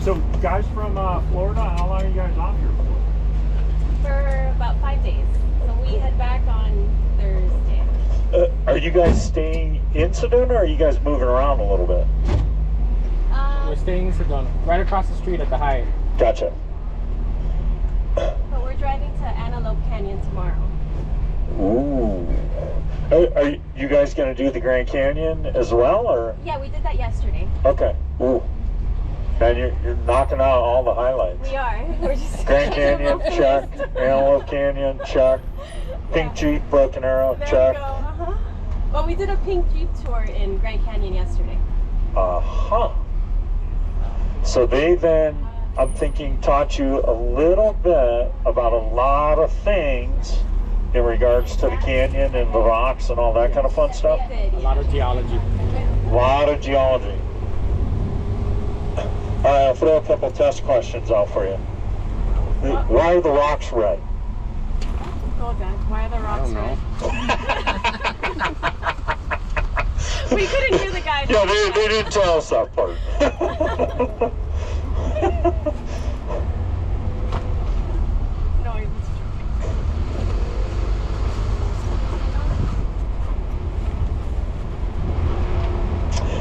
So, guys from Florida, how long are you guys off here for? For about 5 days. So we head back on Thursday. Are you guys staying in Sedona, or are you guys moving around a little bit? We're staying in Sedona, right across the street at the Hyatt. Gotcha. But we're driving to Antelope Canyon tomorrow. Ooh. Are you guys going to do the Grand Canyon as well, or? Yeah, we did that yesterday. Okay. Ooh. And you're knocking out all the highlights. We are. We're just Grand Canyon, check. Antelope Canyon, check. Pink Jeep, Broken Arrow, there check. We go. Well, we did a pink Jeep tour in Grand Canyon yesterday. So they then, I'm thinking, taught you a little bit about a lot of things in regards to the canyon and the rocks and all that kind of fun stuff. A lot of geology. A lot of geology. I'll throw a couple test questions out for you. Why are the rocks red? Oh God, why are the rocks red? We couldn't hear the guy. Yeah, they didn't tell us that part. No, he was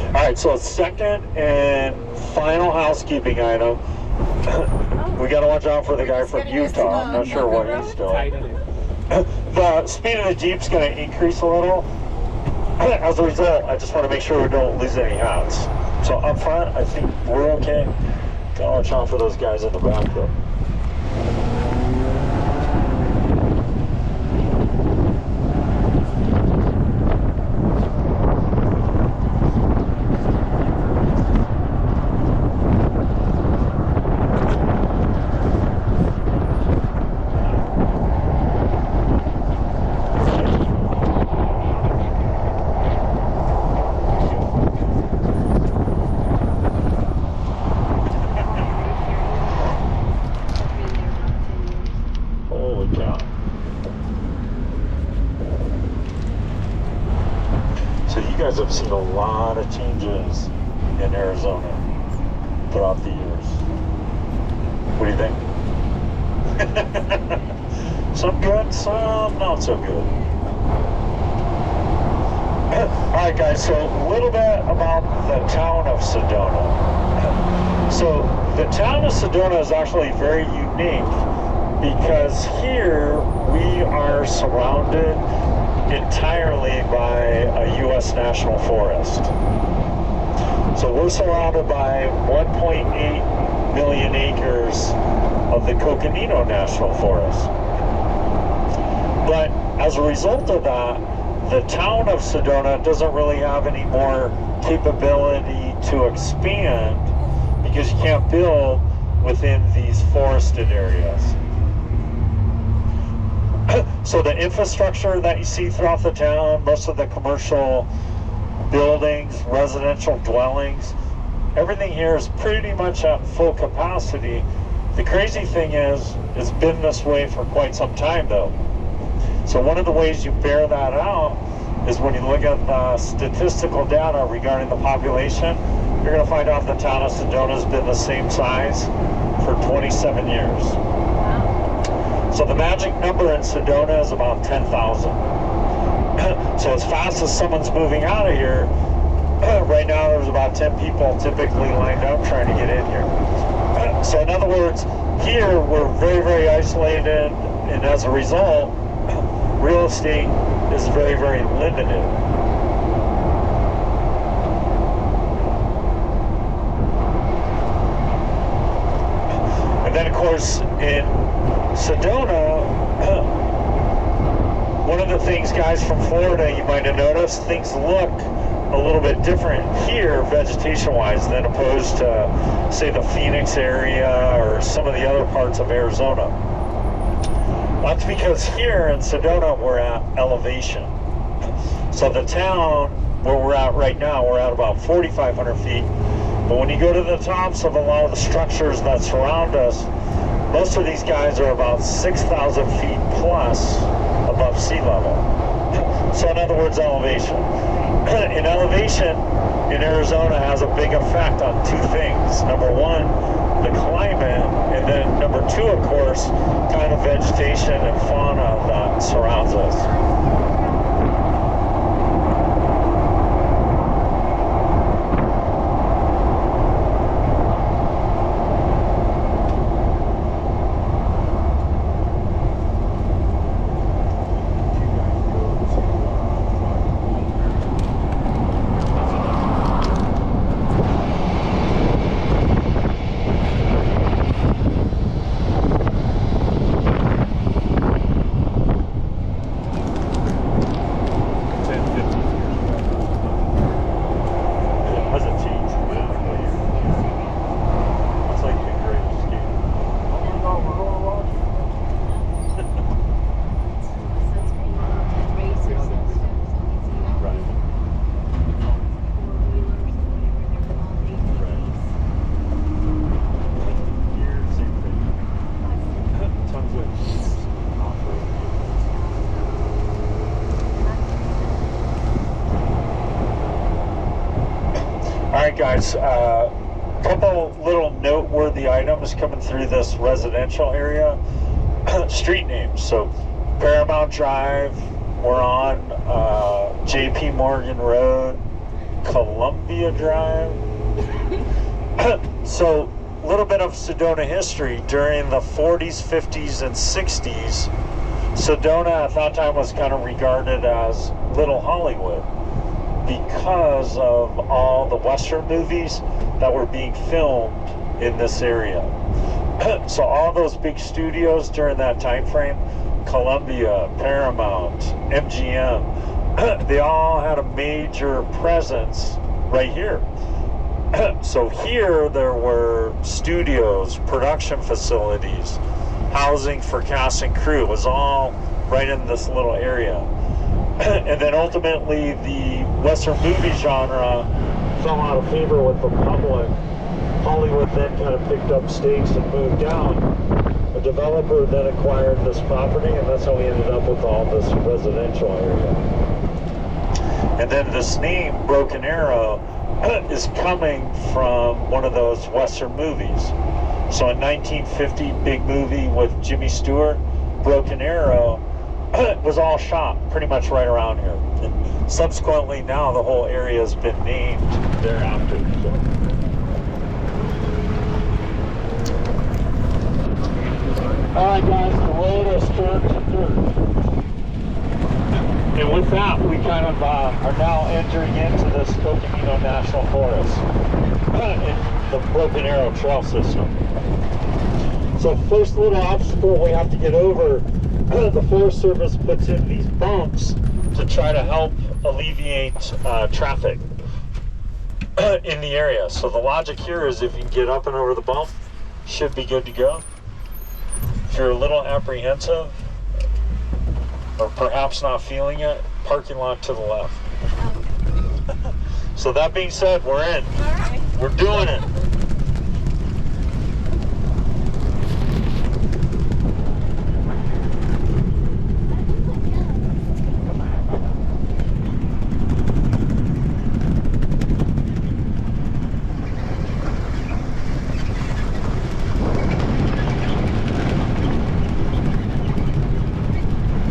All right, so second and final housekeeping item. We got to watch out for the guy from Utah. I'm not sure what he's doing. The speed of the Jeep's going to increase a little. As a result, I just want to make sure we don't lose any hats. So up front, I think we're okay. Got to watch out for those guys in the back though. You guys have seen a lot of changes in Arizona throughout the years. What do you think? Some good, some not so good. Alright guys, so a little bit about the town of Sedona. So the town of Sedona is actually very unique because here we are surrounded entirely by a U.S. national forest. So we're surrounded by 1.8 million acres of the Coconino National Forest. But as a result of that, the town of Sedona doesn't really have any more capability to expand because you can't build within these forested areas. So the infrastructure that you see throughout the town, most of the commercial buildings, residential dwellings, everything here is pretty much at full capacity. The crazy thing is, it's been this way for quite some time though. So one of the ways you bear that out is when you look at the statistical data regarding the population, you're going to find out the town of Sedona has been the same size for 27 years. So the magic number in Sedona is about 10,000. So as fast as someone's moving out of here, right now there's about 10 people typically lined up trying to get in here. So in other words, here we're very, very isolated, and as a result, real estate is very, very limited. And then of course in Sedona, one of the things, guys, from Florida, you might have noticed, things look a little bit different here vegetation-wise than opposed to, say, the Phoenix area or some of the other parts of Arizona. That's because here in Sedona, we're at elevation. So the town where we're at right now, we're at about 4,500 feet. But when you go to the tops of a lot of the structures that surround us, most of these guys are about 6,000 feet plus above sea level. So in other words, elevation. In elevation in Arizona has a big effect on two things. Number one, the climate, and then number two, of course, kind of vegetation and fauna that surrounds us. Guys, couple little noteworthy items coming through this residential area. Street names. So Paramount Drive, we're on JP Morgan Road, Columbia Drive. So a little bit of Sedona history. During the 40s, 50s, and 60s, Sedona at that time was kind of regarded as Little Hollywood, because of all the Western movies that were being filmed in this area. So all those big studios during that time frame, Columbia, Paramount, MGM, they all had a major presence right here. So here there were studios, production facilities, housing for cast and crew. It was all right in this little area. And then ultimately the Western movie genre fell out of favor with the public. Hollywood then kind of picked up stakes and moved down. A developer then acquired this property, and that's how we ended up with all this residential area. And then this name, Broken Arrow, is coming from one of those Western movies. So in 1950, big movie with Jimmy Stewart, Broken Arrow, was all shot pretty much right around here. And subsequently now the whole area has been named thereafter. So. Alright guys, the road has turned to dirt. And with that, we kind of are now entering into this Coconino National Forest in the Broken Arrow Trail System. So first little obstacle we have to get over, the Forest Service puts in these bumps to try to help alleviate traffic in the area. So the logic here is if you can get up and over the bump, should be good to go. If you're a little apprehensive or perhaps not feeling it, parking lot to the left. So that being said, we're in. We're doing it.